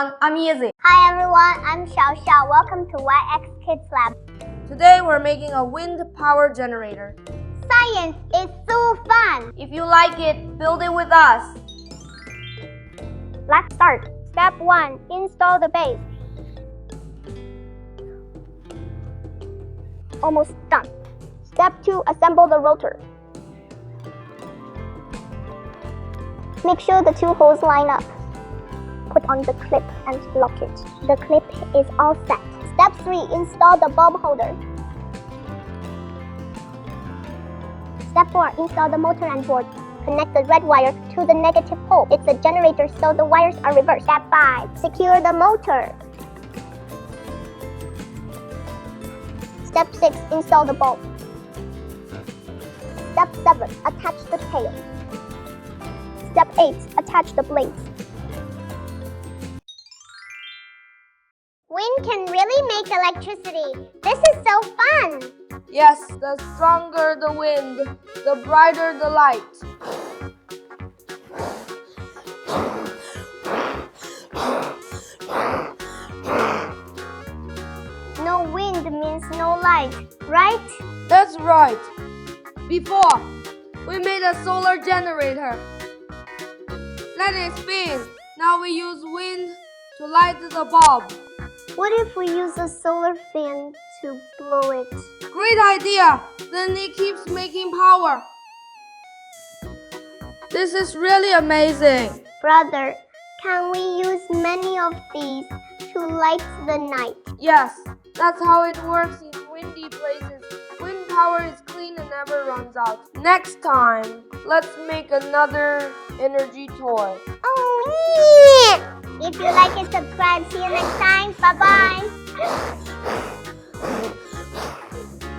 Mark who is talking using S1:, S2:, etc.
S1: everyone, I'm Yezi.
S2: Hi everyone, I'm Xiao. Welcome to YX Kids Lab.
S1: Today we're making a wind power generator.
S2: Science is so fun!
S1: If you like it, build it with us.
S2: Let's start. Step 1. Install the base. Almost done. Step 2. Assemble the rotor. Make sure the two holes line up. Put on the clip and lock it. The clip is all set. Step 3. Install the bulb holder. Step 4. Install the motor and board. Connect the red wire to the negative pole. It's a generator, so the wires are reversed. Step 5. Secure the motor. Step 6. Install the bulb. Step 7. Attach the tail. Step 8. Attach the blades. Wind can really make electricity. This is so fun!
S1: Yes, the stronger the wind, the brighter the light.
S2: No wind means no light, right?
S1: That's right. Before, we made a solar generator. Let it spin. Now we use wind to light the bulb.
S2: What if we use a solar fan to blow it?
S1: Great idea! Then it keeps making power. This is really amazing.
S2: Brother, can we use many of these to light the night?
S1: Yes, that's how it works in windy places. Wind power is clean and never runs out. Next time, let's make another energy toy.
S2: Oh, yeah! If you like it, subscribe. See you next time. Bye-bye.